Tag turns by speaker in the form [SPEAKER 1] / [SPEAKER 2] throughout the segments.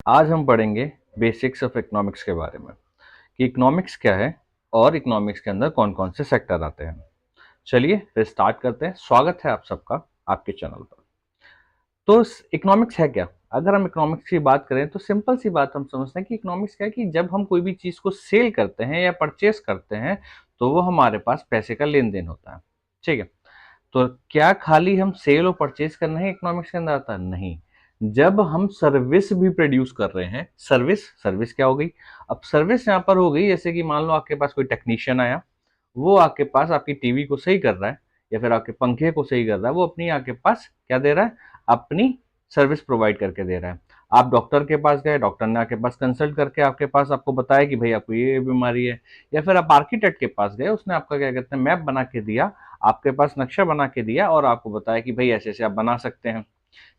[SPEAKER 1] आज हम पढ़ेंगे बेसिक्स ऑफ इकोनॉमिक्स के बारे में कि इकोनॉमिक्स क्या है और इकोनॉमिक्स के अंदर कौन कौन से सेक्टर आते हैं। चलिए फिर स्टार्ट करते हैं। स्वागत है आप सबका आपके चैनल पर। तो इकोनॉमिक्स है क्या? अगर हम इकोनॉमिक्स की बात करें तो सिंपल सी बात हम समझते हैं कि इकोनॉमिक्स क्या है कि जब हम कोई भी चीज़ को सेल करते हैं या परचेस करते हैं तो वो हमारे पास पैसे का लेन देन होता है। ठीक है। तो क्या खाली हम सेल और परचेज करना है इकोनॉमिक्स के अंदर आता है? नहीं। जब हम सर्विस भी प्रोड्यूस कर रहे हैं, सर्विस सर्विस क्या हो गई? अब सर्विस यहाँ पर हो गई जैसे कि मान लो आपके पास कोई टेक्नीशियन आया, वो आपके पास आपकी टीवी को सही कर रहा है या फिर आपके पंखे को सही कर रहा है, वो अपनी आपके पास क्या दे रहा है? अपनी सर्विस प्रोवाइड करके दे रहा है। आप डॉक्टर के पास गए, डॉक्टर ने आपके पास कंसल्ट करके आपके पास आपको बताया कि भाई आपको ये बीमारी है। या फिर आप आर्किटेक्ट के पास गए, उसने आपका क्या कहते हैं मैप बना के दिया, आपके पास नक्शा बना के दिया और आपको बताया कि भाई ऐसे ऐसे आप बना सकते हैं।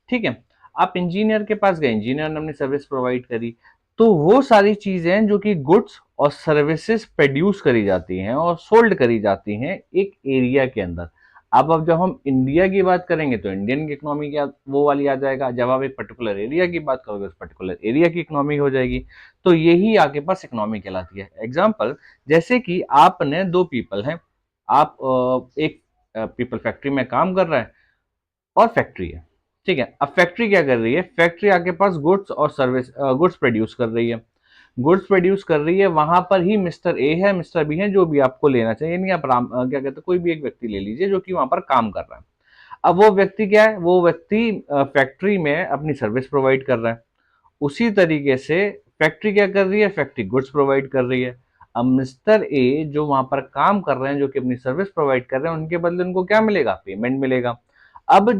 [SPEAKER 1] ठीक है। आप इंजीनियर के पास गए, इंजीनियर ने अपनी सर्विस प्रोवाइड करी। तो वो सारी चीजें जो कि गुड्स और सर्विसेज प्रोड्यूस करी जाती हैं और सोल्ड करी जाती हैं एक एरिया के अंदर। अब जब हम इंडिया की बात करेंगे तो इंडियन की इकोनॉमी क्या वो वाली आ जाएगा। जब आप एक पर्टिकुलर एरिया की बात करोगे उस पर्टिकुलर एरिया की इकोनॉमी हो जाएगी। तो यही आपके पास इकोनॉमी कहलाती है। एग्जाम्पल, जैसे कि आपने दो पीपल हैं, आप एक पीपल फैक्ट्री में काम कर रहा है और फैक्ट्री है। ठीक है। अब फैक्ट्री क्या कर रही है? फैक्ट्री आपके पास गुड्स और सर्विस गुड्स प्रोड्यूस कर रही है। गुड्स प्रोड्यूस कर रही है, वहां पर ही मिस्टर ए है, मिस्टर बी है, जो भी आपको लेना चाहिए। यानी आप क्या कहते हैं, कोई भी एक व्यक्ति ले लीजिए जो कि वहां पर काम कर रहा है। अब वो व्यक्ति क्या है? वो व्यक्ति फैक्ट्री में अपनी सर्विस प्रोवाइड कर रहा है। उसी तरीके से फैक्ट्री क्या कर रही है? फैक्ट्री गुड्स प्रोवाइड कर रही है। अब मिस्टर ए जो वहां पर काम कर रहे हैं, जो कि अपनी सर्विस प्रोवाइड कर रहे हैं, उनके बदले उनको क्या मिलेगा? पेमेंट मिलेगा। अब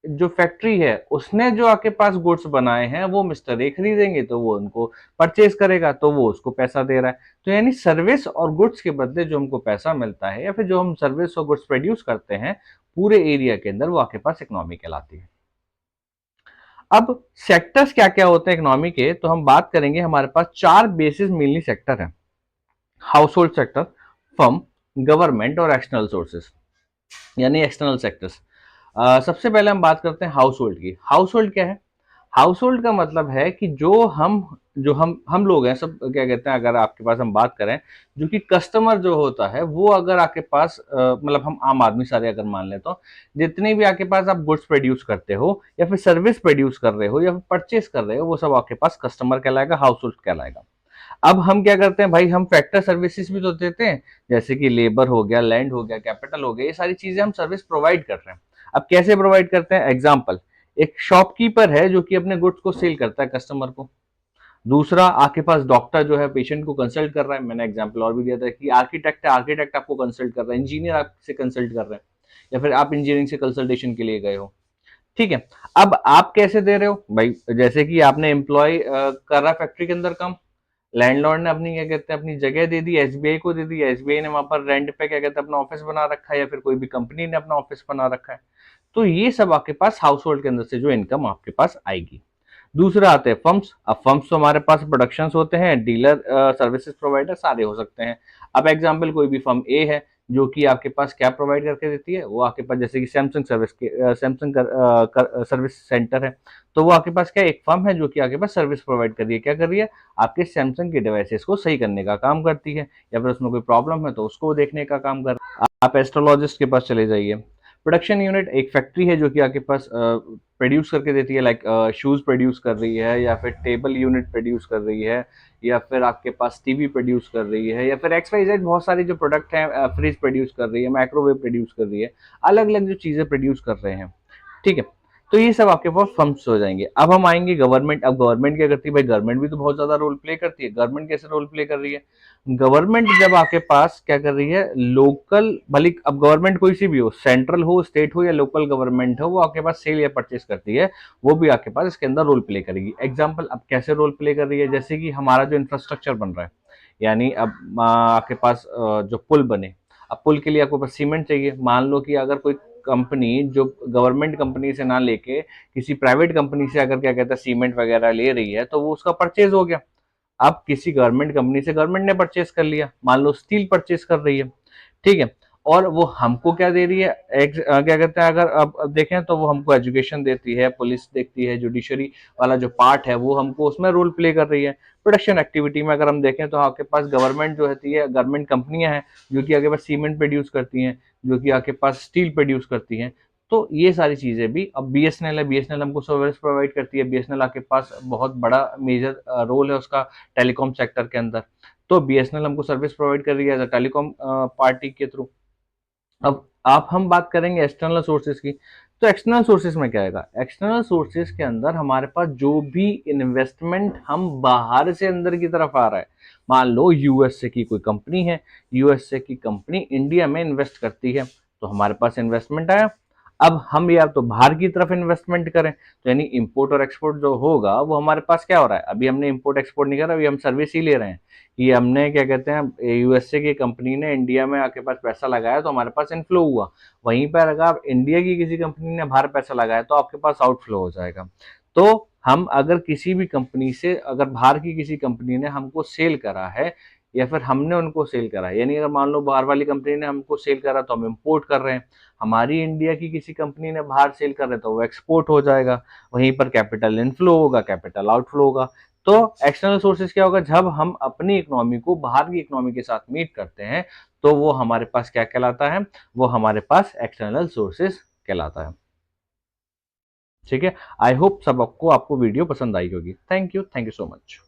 [SPEAKER 1] जो फैक्ट्री है उसने जो आपके पास गुड्स बनाए हैं वो मिस्टर ए खरीदेंगे तो वो उनको परचेज करेगा, तो वो उसको पैसा दे रहा है। तो यानी सर्विस और गुड्स के बदले जो हमको पैसा मिलता है या फिर जो हम सर्विस और गुड्स प्रोड्यूस करते हैं पूरे एरिया के अंदर, वो आपके पास इकोनॉमी कहलाती है। अब सेक्टर्स क्या क्या होते हैं इकोनॉमी के, तो हम बात करेंगे। हमारे पास चार बेसिस मेनली सेक्टर है: house hold sector, firm, government और एक्सटर्नल सोर्सेस, यानी एक्सटर्नल सेक्टर्स। सबसे पहले हम बात करते हैं हाउस होल्ड की। हाउस होल्ड क्या है? हाउस होल्ड का मतलब है कि जो हम लोग हैं सब, क्या कहते हैं, अगर आपके पास हम बात करें, जो कि कस्टमर जो होता है वो अगर आपके पास मतलब हम आम आदमी सारे अगर मान लें तो जितने भी आपके पास आप गुड्स प्रोड्यूस करते हो या फिर सर्विस प्रोड्यूस कर रहे हो या फिर परचेस कर रहे हो, वो सब आपके पास कस्टमर कहलाएगा, हाउस होल्ड कहलाएगा। अब हम क्या करते हैं भाई? हम फैक्टर सर्विसेज भी तो देते हैं, जैसे कि लेबर हो गया, लैंड हो गया, कैपिटल हो गया, ये सारी चीजें हम सर्विस प्रोवाइड कर रहे हैं। अब कैसे प्रोवाइड करते हैं? एग्जाम्पल, एक शॉपकीपर है जो कि अपने गुड्स को सेल करता है कस्टमर को। दूसरा आपके पास डॉक्टर जो है पेशेंट को कंसल्ट कर रहा है। मैंने एग्जाम्पल और भी दिया था कि आर्किटेक्ट है, आर्किटेक्ट आपको कंसल्ट कर रहा है, इंजीनियर आपसे कंसल्ट कर रहे हैं या फिर आप इंजीनियरिंग से कंसल्टेशन के लिए गए हो। ठीक है। अब आप कैसे दे रहे हो भाई? जैसे कि आपने एम्प्लॉय कर रहा है फैक्ट्री के अंदर काम, लैंडलॉर्ड ने अपनी क्या कहते हैं अपनी जगह दे दी, एसबीआई को दे दी, एसबीआई ने वहां पर रेंट पे क्या कहते हैं अपना ऑफिस बना रखा है या फिर कोई भी कंपनी ने अपना ऑफिस बना रखा है। तो ये सब आपके पास हाउस होल्ड के अंदर से जो इनकम आपके पास आएगी। दूसरा आते हैं फर्म्स। अब फर्म्स तो हमारे पास प्रोडक्शंस होते हैं, डीलर, सर्विसेज प्रोवाइडर सारे हो सकते हैं। अब एग्जांपल, कोई भी फर्म ए है जो कि आपके पास क्या प्रोवाइड करके देती है, वो आपके पास जैसे कि सैमसंग सर्विस के सैमसंग सर्विस सेंटर है। तो वो आपके पास क्या एक फर्म है जो कि आपके पास सर्विस प्रोवाइड कर रही है। क्या कर रही है? आपके सैमसंग के डिवाइसेस को सही करने का काम करती है, या फिर उसमें कोई प्रॉब्लम है तो उसको देखने का काम कर रही है। आप एस्ट्रोलॉजिस्ट के पास चले जाइए। प्रोडक्शन यूनिट एक फैक्ट्री है जो कि आपके पास प्रोड्यूस करके देती है, लाइक शूज प्रोड्यूस कर रही है या फिर टेबल यूनिट प्रोड्यूस कर रही है या फिर आपके पास टीवी प्रोड्यूस कर रही है या फिर एक्स वाई जेड बहुत सारी जो प्रोडक्ट हैं, फ्रिज प्रोड्यूस कर रही है, माइक्रोवेव प्रोड्यूस कर रही है, अलग अलग जो चीज़ें प्रोड्यूस कर रहे हैं। ठीक है। तो ये सब आपके पास फर्म्स हो जाएंगे। अब हम आएंगे गवर्नमेंट। अब गवर्नमेंट क्या करती है भाई? गवर्नमेंट भी तो बहुत ज्यादा रोल प्ले करती है। गवर्नमेंट कैसे रोल प्ले कर रही है? गवर्नमेंट जब आपके पास क्या कर रही है, लोकल, भले अब गवर्नमेंट कोई सी भी हो, सेंट्रल हो, स्टेट हो या लोकल गवर्नमेंट हो, वो आपके पास सेल या परचेस करती है, वो भी आपके पास इसके अंदर रोल प्ले करेगी। एग्जाम्पल, अब कैसे रोल प्ले कर रही है? जैसे कि हमारा जो इंफ्रास्ट्रक्चर बन रहा है, यानी अब आपके पास जो पुल बने, अब पुल के लिए आपको पास सीमेंट चाहिए। मान लो कि अगर कोई कंपनी जो गवर्नमेंट कंपनी से ना लेके किसी प्राइवेट कंपनी से अगर क्या कहता है सीमेंट वगैरह ले रही है, तो वो उसका परचेज हो गया। अब किसी गवर्नमेंट कंपनी से गवर्नमेंट ने परचेज कर लिया, मान लो स्टील परचेज कर रही है। ठीक है। और वो हमको क्या दे रही है, क्या कहते हैं, अगर अब देखें तो वो हमको एजुकेशन देती है, पुलिस देखती है, जुडिशरी वाला जो पार्ट है वो हमको उसमें रोल प्ले कर रही है। प्रोडक्शन एक्टिविटी में अगर हम देखें तो आपके पास गवर्नमेंट जो होती है, गवर्नमेंट कंपनियां हैं जो कि आपके पास सीमेंट प्रोड्यूस करती हैं, जो कि आपके पास स्टील प्रोड्यूस करती हैं। तो ये सारी चीजें भी, अब बीएसएनएल है, बीएसएनएल हमको सर्विस प्रोवाइड करती है, बीएसएनएल आपके पास बहुत बड़ा मेजर रोल है उसका टेलीकॉम सेक्टर के अंदर। तो बीएसएनएल हमको सर्विस प्रोवाइड कर रही है एज अ टेलीकॉम पार्टी के थ्रू। अब आप हम बात करेंगे एक्सटर्नल सोर्सेज की। तो एक्सटर्नल सोर्सेज में क्या आएगा, एक्सटर्नल सोर्सेज के अंदर हमारे पास जो भी इन्वेस्टमेंट हम बाहर से अंदर की तरफ आ रहा है, मान लो यूएसए की कोई कंपनी है, यूएसए की कंपनी इंडिया में इन्वेस्ट करती है, तो हमारे पास इन्वेस्टमेंट आया। अब हम या तो बाहर की तरफ इन्वेस्टमेंट करें, तो यानी इंपोर्ट और एक्सपोर्ट जो होगा वो हमारे पास क्या हो रहा है, अभी हमने इंपोर्ट एक्सपोर्ट नहीं करा, अभी हम सर्विस ही ले रहे हैं। ये हमने क्या कहते हैं, यूएसए की कंपनी ने इंडिया में आके पास पैसा लगाया तो हमारे पास इनफ्लो हुआ। वहीं पर अगर आप इंडिया की किसी कंपनी ने बाहर पैसा लगाया तो आपके पास आउटफ्लो हो जाएगा। तो हम अगर किसी भी कंपनी से, अगर बाहर की किसी कंपनी ने हमको सेल करा है या फिर हमने उनको सेल करा है, यानी अगर मान लो बाहर वाली कंपनी ने हमको सेल करा तो हम इंपोर्ट कर रहे हैं, हमारी इंडिया की किसी कंपनी ने बाहर सेल कर रहे हैं तो वो एक्सपोर्ट हो जाएगा। वहीं पर कैपिटल इनफ्लो होगा, कैपिटल आउटफ्लो होगा। तो एक्सटर्नल सोर्सेज क्या होगा, जब हम अपनी इकोनॉमी को बाहर की इकोनॉमी के साथ मीट करते हैं तो वो हमारे पास क्या कहलाता है, वो हमारे पास एक्सटर्नल सोर्सेज कहलाता है। ठीक है, आई होप सबको आपको वीडियो पसंद आई होगी। Thank you so much.